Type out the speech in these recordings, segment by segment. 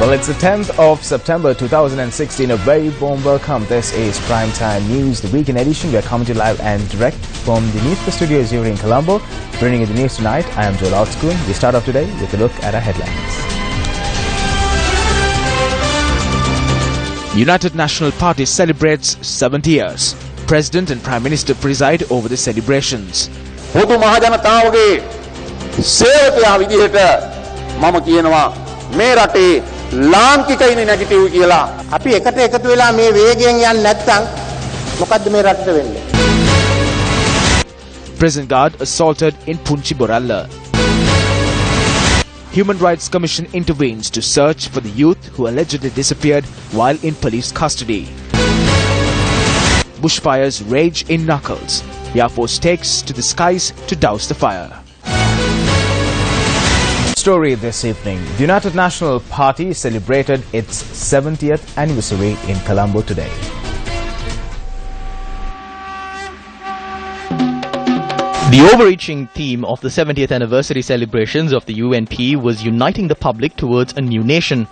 Well, it's the 10th of September 2016. A very warm welcome. This is Primetime News, the weekend edition. We are coming to you live and direct from the Newsfirst studios here in Colombo. Bringing you the news tonight. I am Joel Outscoon. We start off today with a look at our headlines. United National Party celebrates 70 years. President and Prime Minister preside over the celebrations. පොදු මහජනතාවගේ සේවකයා විදිහට මම කියනවා මේ රටේ ලාංකිකයින් නැගිටිවි කියලා. අපි එකට එකතු වෙලා මේ වේගයෙන් යන්නේ නැත්නම් මොකද්ද මේ රටට වෙන්නේ? Prison guard assaulted in Punchi Boralla. Human Rights Commission intervenes to search for the youth who allegedly disappeared while in police custody. Bushfires rage in Knuckles. The Air Force takes to the skies to douse the fire. Story this evening. The United National Party celebrated its 70th anniversary in Colombo today. The overreaching theme of the 70th anniversary celebrations of the UNP was uniting the public towards a new nation.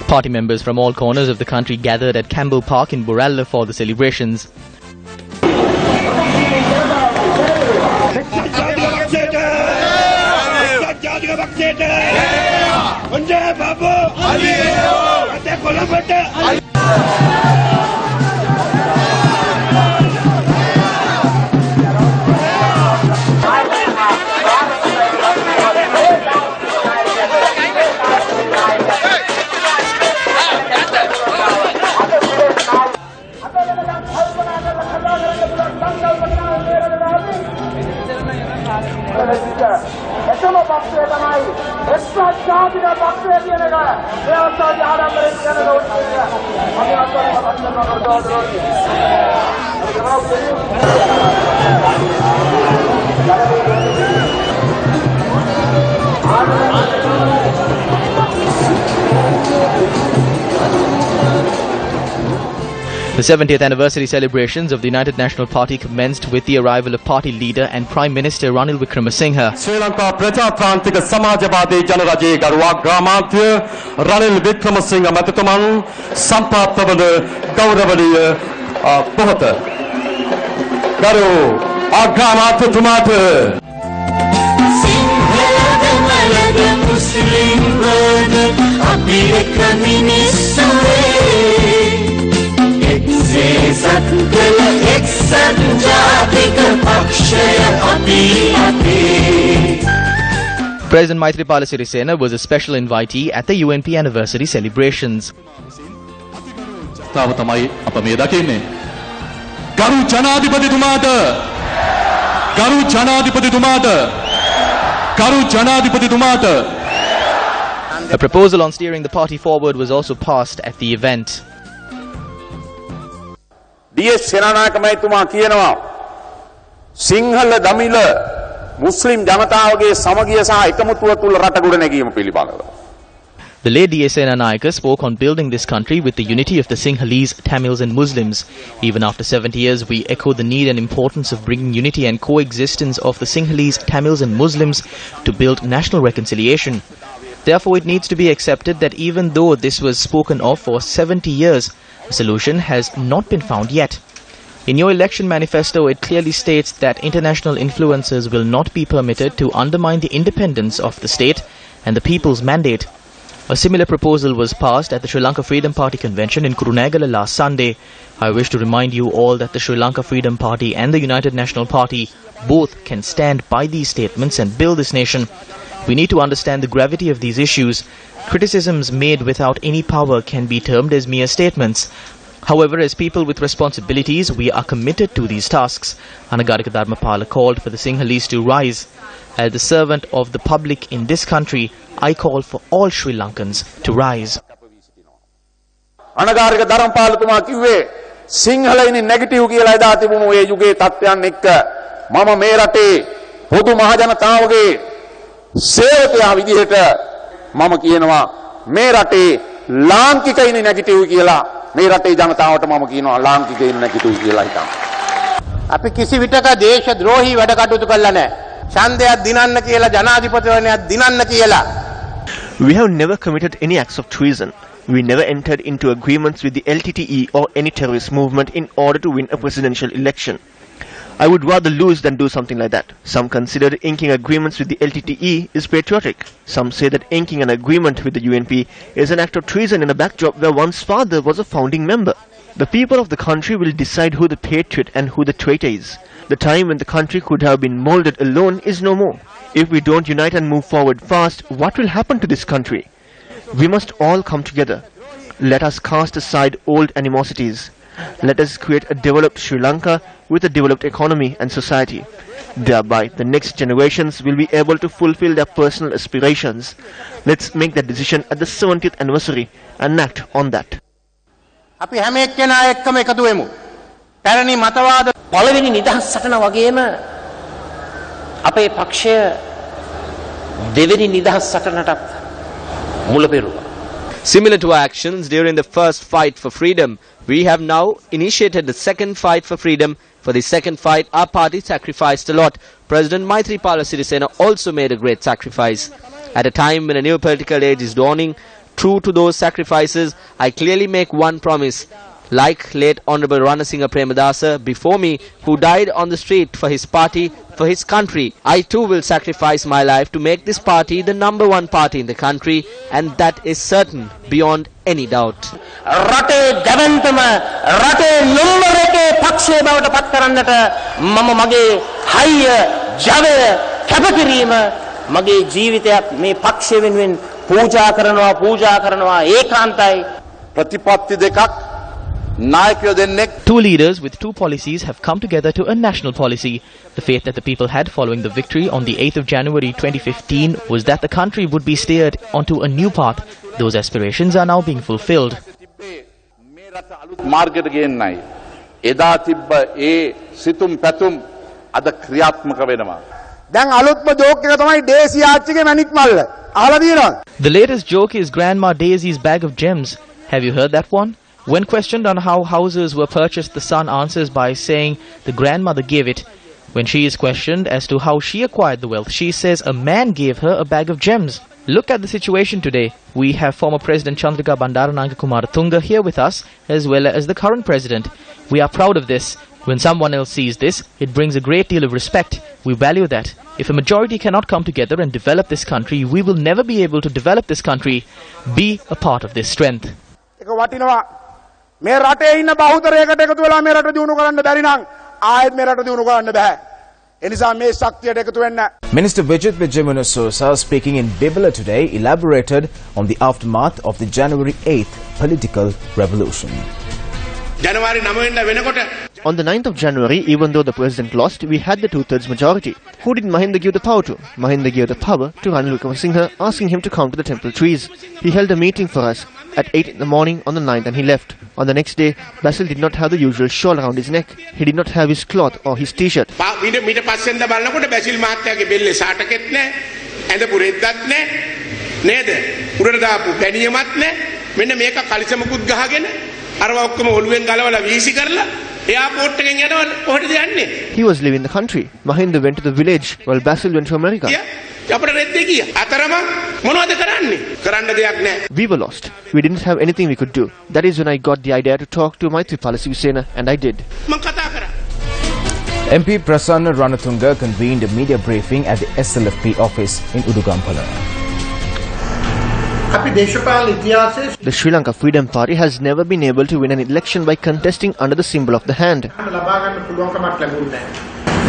Party members from all corners of the country gathered at Campbell Park in Boralla for the celebrations. The 70th anniversary celebrations of the United National Party commenced with the arrival of party leader and Prime Minister Ranil Wickremesinghe. ශ්‍රී ලංකා ප්‍රජාතාන්ත්‍රික සමාජවාදී ජනරජයේ ගරු අග්‍රාමාත්‍ය රනිල් වික්‍රමසිංහ මැතිතුමන් සම්පාදවන ගෞරවනීය පොහොත ගරු අග්‍රාමාත්‍යතුමාට සිංහලද මුස්ලිම් වද අපි එක මිනිස්සුවේ President Maithripala Sirisena was a special invitee at the UNP anniversary celebrations. තාව තමයි අප මේ දකින්නේ. ගරු ජනාධිපතිතුමාට ගරු ජනාධිපතිතුමාට ගරු ජනාධිපතිතුමාට A proposal on steering the party forward was also passed at the event. DS Senanayake මහතුමා කියනවා සිංහල දමිළ මුස්ලිම් ජනතාවගේ සමගිය සහ එකමුතුව තුල රට ගොඩනැගීම පිළිබඳව. The late DS Senanayaka spoke on building this country with the unity of the Sinhalese, Tamils and Muslims. Even after 70 years, we echo the need and importance of bringing unity and coexistence of the Sinhalese, Tamils and Muslims to build national reconciliation. Therefore, it needs to be accepted that even though this was spoken of for 70 years, a solution has not been found yet. In your election manifesto, it clearly states that international influences will not be permitted to undermine the independence of the state and the people's mandate. A similar proposal was passed at the Sri Lanka Freedom Party convention in Kurunegala last Sunday. I wish to remind you all that the Sri Lanka Freedom Party and the United National Party both can stand by these statements and build this nation. We need to understand the gravity of these issues. Criticisms made without any power can be termed as mere statements. However, as people with responsibilities, we are committed to these tasks. Anagarika Dharmapala called for the Sinhalese to rise. As the servant of the public in this country, I call for all Sri Lankans to rise. Anagarika ධර්මපාලතුමා කිව්වේ සිංහලයින් negative කියලා එදා තිබුණු ඒ යුගයේ තත්ත්වයන් එක්ක මම මේ රටේ පොදු මහජනතාවගේ සේවකයා විදිහට මම කියනවා මේ රටේ ලාංකිකයින් නෙගටිව් කියලා මේ රටේ ජනතාවට මම කියනවා ලාංකිකයින් නෙගටිව් කියලා හිතන්න. අපි කිසි විටක දේශද්‍රෝහී වැඩ කටයුතු කළා නැහැ. ඡන්දයක් දිනන්න කියලා ජනාධිපතිවරණයක් දිනන්න කියලා We have never committed any acts of treason. We never entered into agreements with the LTTE or any terrorist movement in order to win a presidential election. I would rather lose than do something like that. Some consider inking agreements with the LTTE is patriotic. Some say that inking an agreement with the UNP is an act of treason in a backdrop where one's father was a founding member. The people of the country will decide who the patriot and who the traitor is. The time when the country could have been molded alone is no more. If we don't unite and move forward fast, what will happen to this country? We must all come together. Let us cast aside old animosities. Let us create a developed Sri Lanka with a developed economy and society. Thereby, the next generations will be able to fulfill their personal aspirations. Let's make that decision at the 70th anniversary and act on that. අපි හැම එක්කෙනා එක්කම එකතු වෙමු. පැරණි මතවාද පළවෙනි නිදහස් සටන වගේම අපේ පක්ෂය දෙවෙනි නිදහස් සටනටත් මුල පෙරුවා. Similar to our actions during the first fight for freedom, we have now initiated the second fight for freedom. For the second fight, our party sacrificed a lot. President Maithripala Sirisena also made a great sacrifice. At a time when a new political age is dawning, true to those sacrifices, I clearly make one promise. Like late Honorable Ranasinghe Premadasa before me, who died on the street for his party, for his country, I too will sacrifice my life to make this party the #1 party in the country, and that is certain beyond any doubt. රටේ දැවැන්තම රටේ number 1 පක්ෂය බවට පත් කරන්නට මම මගේ හයිය ජවය කැපකිරීම මගේ ජීවිතයත් මේ පක්ෂය වෙනුවෙන් පූජා කරනවා ඒකාන්තයි. ප්‍රතිපත්ති දෙකක් නායකයෝ දෙන්නෙක්. Two leaders with two policies have come together to a national policy. The faith that the people had following the victory on the 8th of January 2015 was that the country would be steered onto a new path. Those aspirations are now being fulfilled. මේ රට අලුත් මාර්ගයට ගේන්නයි. එදා තිබ්බ ඒ සිතුම් පැතුම් අද ක්‍රියාත්මක වෙනවා. දැන් අලුත්ම ජෝක් එක තමයි ඩේසි ආච්චිගේ මැණික් මල්ල. අහලා තියෙනවද? The latest joke is Grandma Daisy's bag of gems. Have you heard that one? When questioned on how houses were purchased, the son answers by saying the grandmother gave it. When she is questioned as to how she acquired the wealth, she says a man gave her a bag of gems. Look at the situation today. We have former President Chandrika Bandaranaike Kumaratunga here with us, as well as the current president. We are proud of this. When someone else sees this, it brings a great deal of respect. We value that. If a majority cannot come together and develop this country, we will never be able to develop this country. Be a part of this strength. ඒක වටිනවා. මේ රටේ ඉන්න බහුතරයකට එකතු වෙලා මේ රට දියුණු කරන්න බැරි නම් ආයෙත් මේ රට දියුණු කරන්න බෑ. ඒ නිසා මේ ශක්තියට එකතු වෙන්න. Minister Vijit Vijaymunassosa, speaking in Bibila today, elaborated on the aftermath of the January 8th political revolution. On the 9th of January, even though the president lost, we had the 2/3 majority. Who did Mahinda give the power to? Mahinda gave the power to Ranil Wickremesinghe, asking him to come to the temple trees. He held a meeting for us at 8 in the morning on the 9th and he left. On the next day, Basil did not have the usual shawl around his neck. He did not have his cloth or his t-shirt. He was leaving the country. Mahinda went to the village while Basil went to America. We were lost. We didn't have anything we could do. That is when I got the idea to talk to Maithripala Sirisena, and I did. MP Prasanna Ranatunga convened a media briefing at the SLFP office in Udugampala. The Sri Lanka Freedom Party has never been able to win an election by contesting under the symbol of the hand.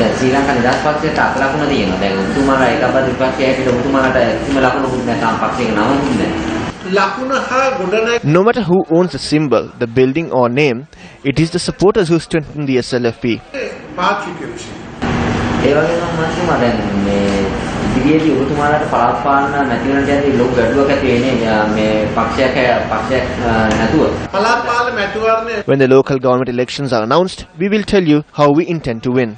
ශ්‍රී ලංකා නිදහස් පක්ෂයට අතලකුණ තියෙනවා. දැන් උතුමාලා ඒකපද විපක්ෂය හැටියට උතුමාලට කිසිම ලකුණුකුත් නැහැ. තාම පක්ෂයක නමකුත් නැහැ. No matter who owns the symbol, the building or name, it is the supporters who strengthen the SLFP. ඒ වගේම මම දැන් මේ ඉදිරියේදී උතුමාලට පළාත් පාලන නැති වෙන තැනදී ලොකු ගැටලුවක් ඇති වෙන්නේ මේ පක්ෂයක් නැතුව. පළාත් පාලන මැතිවරණය When the local government elections are announced, we will tell you how we intend to win.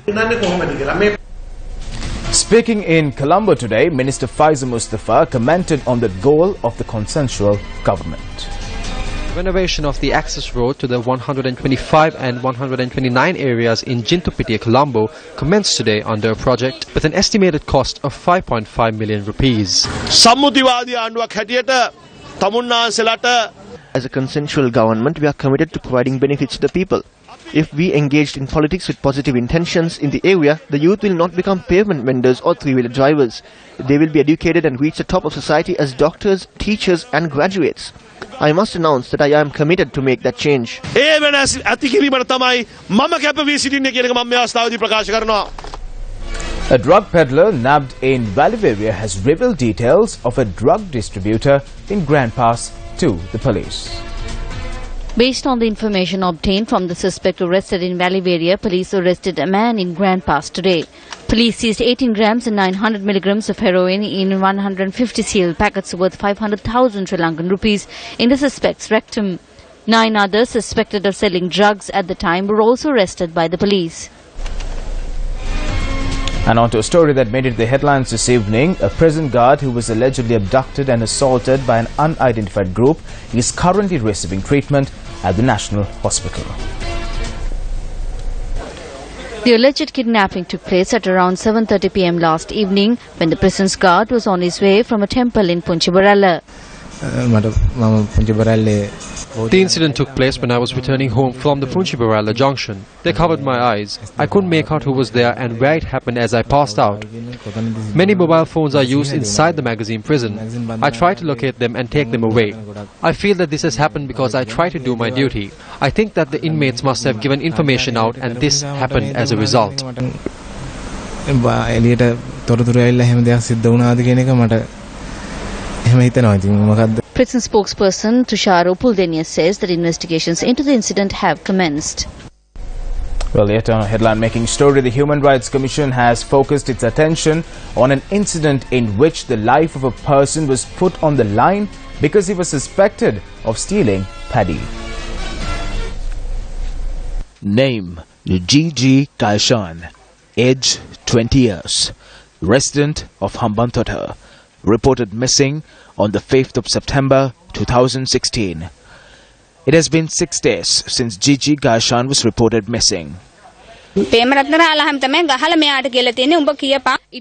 Speaking in Colombo today, Minister Faiza Mustafa commented on the goal of the consensual government. Renovation of the access road to the 125 and 129 areas in Jintupitiya, Colombo commenced today under a project with an estimated cost of 5.5 million rupees. As a consensual government, we are committed to providing benefits to the people. If we engaged in politics with positive intentions in the area, the youth will not become pavement vendors or three-wheeler drivers. They will be educated and reach the top of society as doctors, teachers and graduates. I must announce that I am committed to make that change. A drug peddler nabbed in Valiveria has revealed details of a drug distributor in Grand Pass to the police. Based on the information obtained from the suspect arrested in Valiveria, police arrested a man in Grand Pass today. Police seized 18 grams and 900 milligrams of heroin in 150 sealed packets worth 500,000 Sri Lankan rupees in the suspect's rectum. 9 others suspected of selling drugs at the time were also arrested by the police. And on to a story that made it the headlines this evening. A prison guard who was allegedly abducted and assaulted by an unidentified group is currently receiving treatment at the National Hospital. The alleged kidnapping took place at around 7:30 p.m. last evening when the prison's guard was on his way from a temple in Punchibaralla. The incident took place when I was returning home from the Punchibaralla junction. They covered my eyes. I couldn't make out who was there and where it happened as I passed out. Many mobile phones are used inside the magazine prison. I tried to locate them and take them away. I feel that this has happened because I tried to do my duty. I think that the inmates must have given information out and this happened as a result. Prison spokesperson Tushar Upuldenia says that investigations into the incident have commenced. Well, yet on a headline-making story, the Human Rights Commission has focused its attention on an incident in which the life of a person was put on the line because he was suspected of stealing paddy. Name: G.G. Kaishan, age 20 years, resident of Hambantota, reported missing on the 5th of September 2016. It has been 6 days since G.G. Kaishan was reported missing. It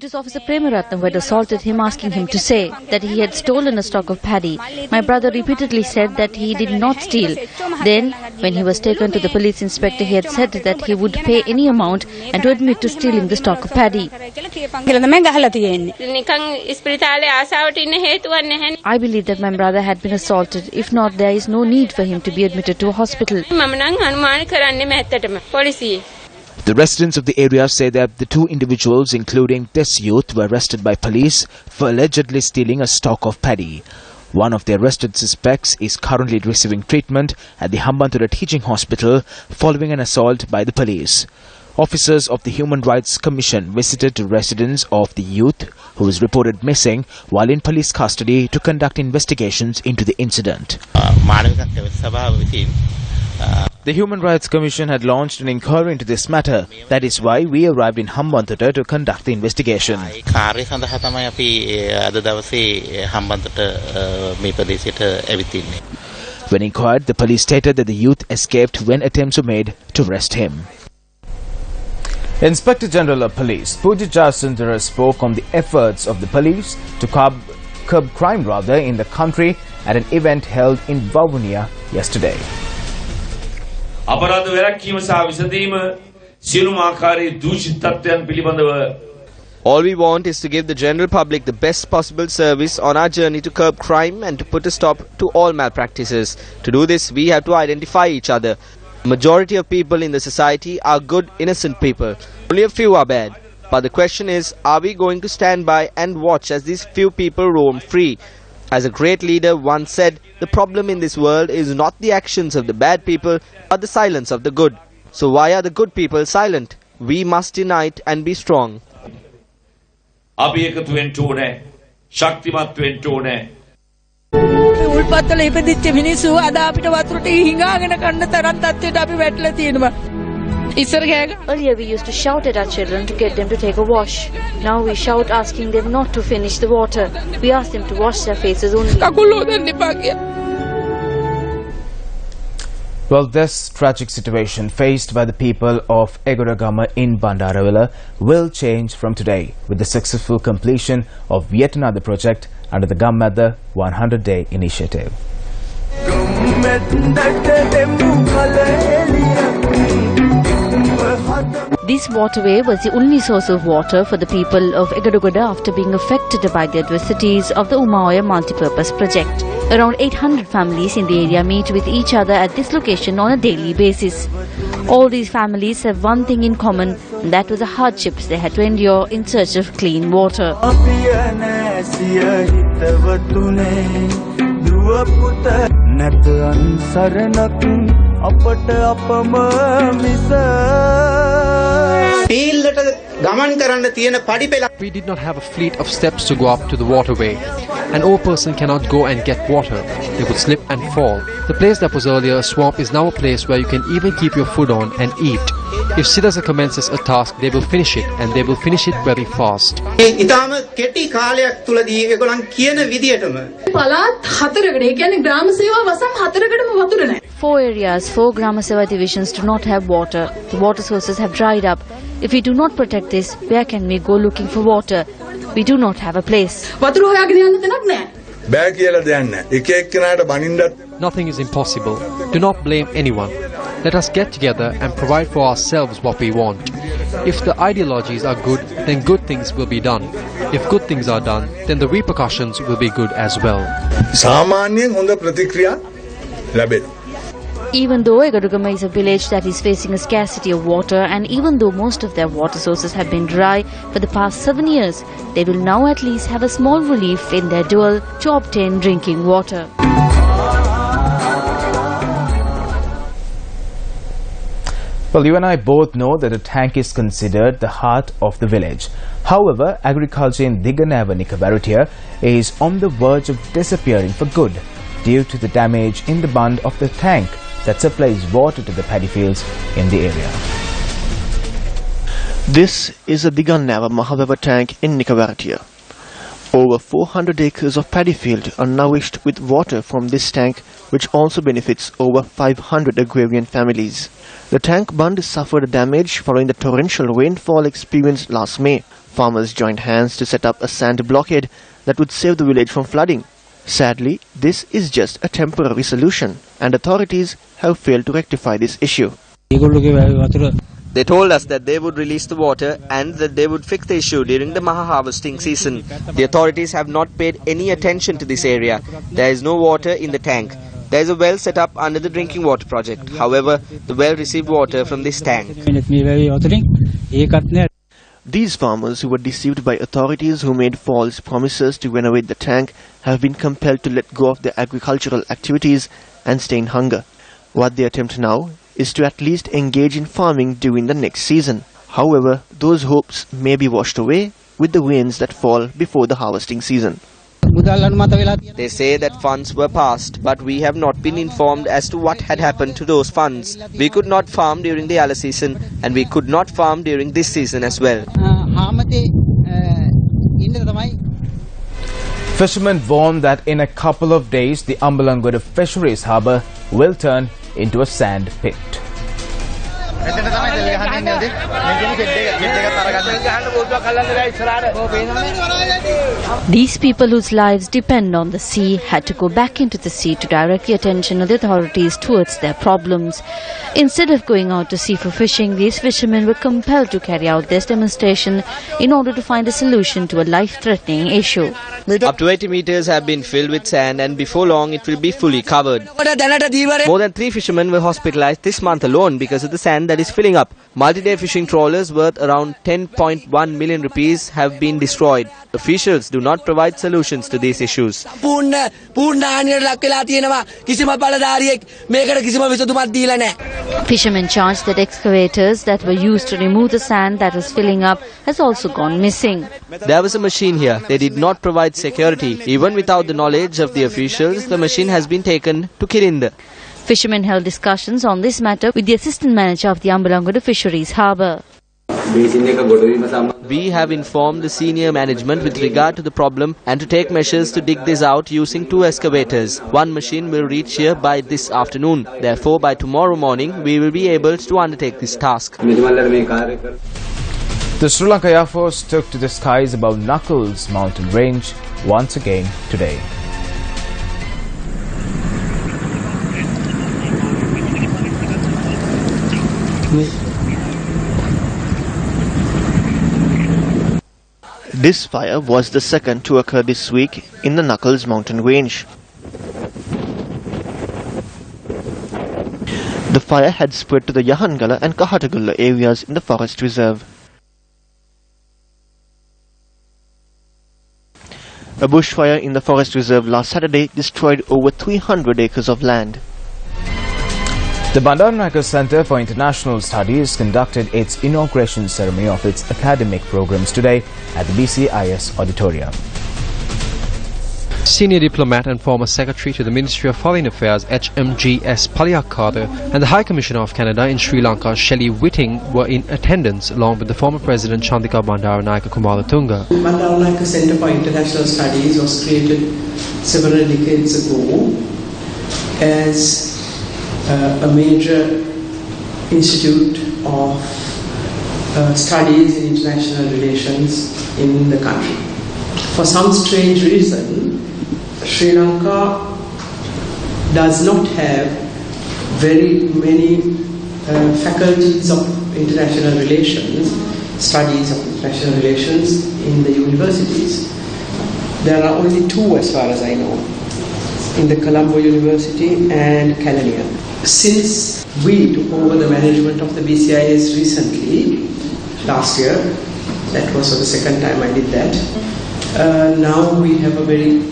was Officer Premaratnam who had assaulted him, asking him to say that he had stolen a stock of paddy. My brother repeatedly said that he did not steal. Then, when he was taken to the police inspector, he had said that he would pay any amount and to admit to stealing the stock of paddy. I believe that my brother had been assaulted. If not, there is no need for him to be admitted to a hospital. The residents of the area say that the two individuals, including this youth, were arrested by police for allegedly stealing a stock of paddy. One of the arrested suspects is currently receiving treatment at the Hambantota Teaching Hospital following an assault by the police. Officers of the Human Rights Commission visited the residence of the youth who was reported missing while in police custody to conduct investigations into the incident. The Human Rights Commission had launched an inquiry into this matter. That is why we arrived in Hambantota to conduct the investigation. When inquired, the police stated that the youth escaped when attempts were made to arrest him. Inspector General of Police Pujija Sundara spoke on the efforts of the police to curb crime in the country at an event held in Vavuniya yesterday. All we want is to give the general public the best possible service on our journey to curb crime and to put a stop to all malpractices. To do this, we have to identify each other. The majority of people in the society are good, innocent people. Only a few are bad. But the question is, are we going to stand by and watch as these few people roam free? As a great leader once said, the problem in this world is not the actions of the bad people, but the silence of the good. So why are the good people silent? We must unite and be strong. Earlier we used to shout at our children to get them to take a wash. Now we shout asking them not to finish the water. We ask them to wash their faces only. Well, this tragic situation faced by the people of Egoragama in Bandaravilla will change from today with the successful completion of yet another project under the Gammadda 100-day initiative. This waterway was the only source of water for the people of Egadogoda after being affected by the adversities of the Umaoya multipurpose project. Around 800 families in the area meet with each other at this location on a daily basis. All these families have one thing in common, and that was the hardships they had to endure in search of clean water. We did not have a fleet of steps to go up to the waterway. An old person cannot go and get water. They would slip and fall. The place that was earlier a swamp is now a place where you can even keep your food on and eat. If Siddhasa commences a task, they will finish it, and they will finish it very fast. Four areas, 4 Grama Seva divisions do not have water. The water sources have dried up. If we do not protect this, where can we go looking for water? We do not have a place. Nothing is impossible. Do not blame anyone. Let us get together and provide for ourselves what we want. If the ideologies are good, then good things will be done. If good things are done, then the repercussions will be good as well. Even though Egadugama is a village that is facing a scarcity of water, and even though most of their water sources have been dry for the past 7 years, they will now at least have a small relief in their duel to obtain drinking water. Well, you and I both know that a tank is considered the heart of the village. However, agriculture in Diganava Nikavarutia is on the verge of disappearing for good due to the damage in the bund of the tank that supplies water to the paddy fields in the area. This is a Digannava Mahaveva tank in Nikavarutia. Over 400 acres of paddy field are nourished with water from this tank, which also benefits over 500 agrarian families. The tank bund suffered damage following the torrential rainfall experienced last May. Farmers joined hands to set up a sand blockade that would save the village from flooding. Sadly, this is just a temporary solution, and authorities have failed to rectify this issue. They told us that they would release the water and that they would fix the issue during the Maha harvesting season. The authorities have not paid any attention to this area. There is no water in the tank. There is a well set up under the drinking water project. However, the well received water from this tank. These farmers who were deceived by authorities who made false promises to renovate the tank have been compelled to let go of their agricultural activities and stay in hunger. What they attempt now is to at least engage in farming during the next season. However, those hopes may be washed away with the rains that fall before the harvesting season. They say that funds were passed, but we have not been informed as to what had happened to those funds. We could not farm during the Ala season, and we could not farm during this season as well. Fishermen warn that in a couple of days the Ambalangoda fisheries harbour will turn into a sand pit. These people whose lives depend on the sea had to go back into the sea to direct the attention of the authorities towards their problems. Instead of going out to sea for fishing, these fishermen were compelled to carry out this demonstration in order to find a solution to a life-threatening issue. Up to 80 meters have been filled with sand, and before long it will be fully covered. More than 3 fishermen were hospitalized this month alone because of the sand that is filling up. Multi-day fishing trawlers worth around 10.1 million rupees have been destroyed. Officials do not provide solutions to these issues. Fishermen charged that excavators that were used to remove the sand that was filling up has also gone missing. There was a machine here. They did not provide security. Even without the knowledge of the officials, the machine has been taken to Kirinda. Fishermen held discussions on this matter with the assistant manager of the Ambalangoda Fisheries Harbour. We have informed the senior management with regard to the problem and to take measures to dig this out using 2 excavators. One machine will reach here by this afternoon. Therefore, by tomorrow morning, we will be able to undertake this task. The Sri Lanka Air Force took to the skies above Knuckles mountain range once again today. This fire was the second to occur this week in the Knuckles mountain range. The fire had spread to the Yahangala and Kahatagala areas in the forest reserve. A bushfire in the forest reserve last Saturday destroyed over 300 acres of land. The Bandaranaike Centre for International Studies conducted its inauguration ceremony of its academic programs today at the BCIS auditorium. Senior diplomat and former Secretary to the Ministry of Foreign Affairs HMGS Paliyakkartha and the High Commissioner of Canada in Sri Lanka Shelley Whiting were in attendance along with the former President Chandika Bandaranaike Kumaratunga. Bandaranaike Centre for International Studies was created several decades ago as a major institute of studies in international relations in the country. For some strange reason, Sri Lanka does not have very many faculties of international relations, studies of international relations in the universities. There are only 2 as far as I know, in the Colombo University and Canadian. Since we took over the management of the BCIS recently, last year, that was the second time I did that, now we have a very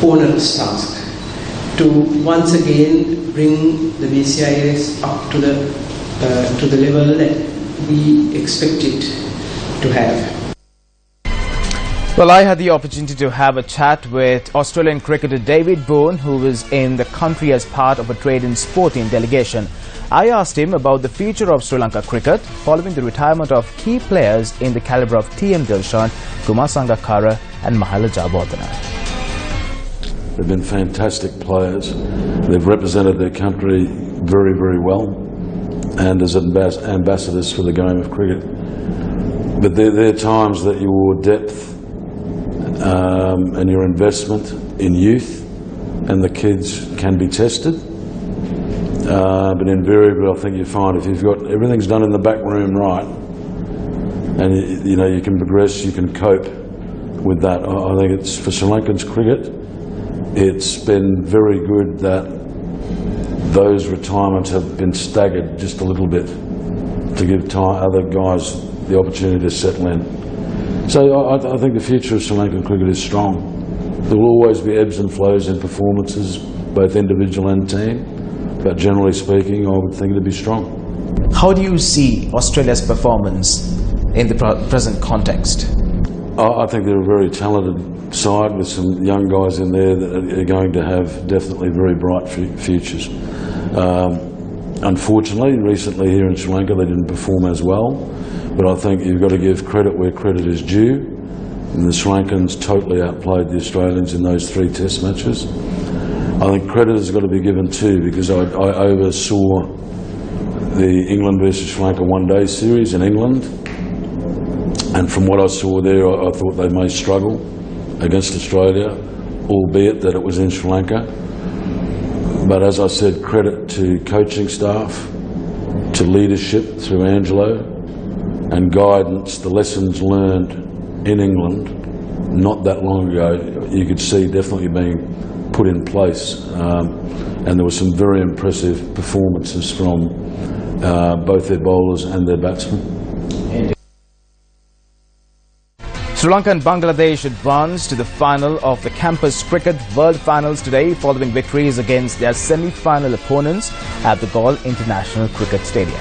onerous task to once again bring the BCIS up to the level that we expect it to have. Well, I had the opportunity to have a chat with Australian cricketer David Bourne, who was in the country as part of a trade and sporting delegation. I asked him about the future of Sri Lanka cricket following the retirement of key players in the calibre of T.M. Dilshan, Kumar Sangakkara and Mahela Jayawardene. They've been fantastic players. They've represented their country very, very well and as ambassadors for the game of cricket. But there are times that your depth and your investment in youth and the kids can be tested. But invariably, I think you find if you've got everything's done in the back room right, and you can progress, you can cope with that. I think it's for Sri Lankan's cricket. It's been very good that those retirements have been staggered just a little bit to give other guys the opportunity to settle in. So I think the future of Sri Lankan cricket is strong. There will always be ebbs and flows in performances, both individual and team, but generally speaking, I would think it'd be strong. How do you see Australia's performance in the present context? I think they're a very talented side with some young guys in there that are going to have definitely very bright futures. Unfortunately, recently here in Sri Lanka they didn't perform as well, but I think you've got to give credit where credit is due, and the Sri Lankans totally outplayed the Australians in those 3 test matches. I think credit has got to be given too, because I oversaw the England versus Sri Lanka one-day series in England, and from what I saw there, I thought they may struggle against Australia, albeit that it was in Sri Lanka. But as I said, credit to coaching staff, to leadership through Angelo, and guidance, the lessons learned in England not that long ago, you could see definitely being put in place. And there were some very impressive performances from both their bowlers and their batsmen. Sri Lanka and Bangladesh advanced to the final of the Campus Cricket World Finals today following victories against their semi-final opponents at the Galle International Cricket Stadium.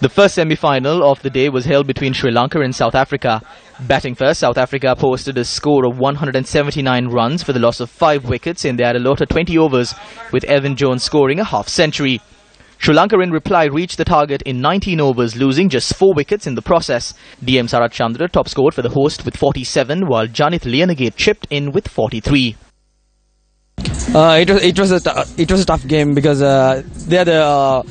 The first semi-final of the day was held between Sri Lanka and South Africa. Batting first, South Africa posted a score of 179 runs for the loss of 5 wickets in their allotted 20 overs, with Evan Jones scoring a half-century. Sri Lanka in reply reached the target in 19 overs, losing just 4 wickets in the process. DM Sarat Chandra top scored for the host with 47, while Janith Lianagate chipped in with 43. It was a tough game because they are the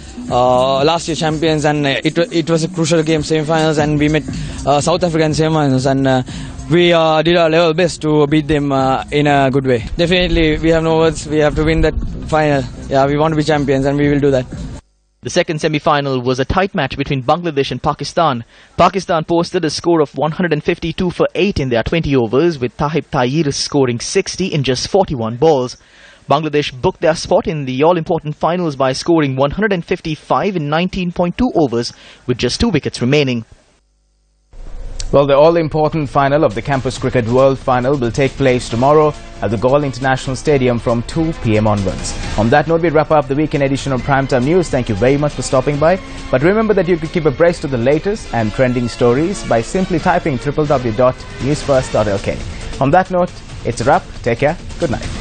last year champions, and it was a crucial game, semi-finals, and we met South Africa in semi-finals, and we did our level best to beat them in a good way. Definitely, we have no words. We have to win that final. Yeah, we want to be champions, and we will do that. The second semi-final was a tight match between Bangladesh and Pakistan. Pakistan posted a score of 152 for 8 in their 20 overs, with Tahib Tahir scoring 60 in just 41 balls. Bangladesh booked their spot in the all-important finals by scoring 155 in 19.2 overs, with just 2 wickets remaining. Well, the all-important final of the Campus Cricket World Final will take place tomorrow at the Galle International Stadium from 2 p.m. onwards. On that note, we wrap up the weekend edition of Primetime News. Thank you very much for stopping by. But remember that you could keep abreast of the latest and trending stories by simply typing www.newsfirst.lk. On that note, it's a wrap. Take care. Good night.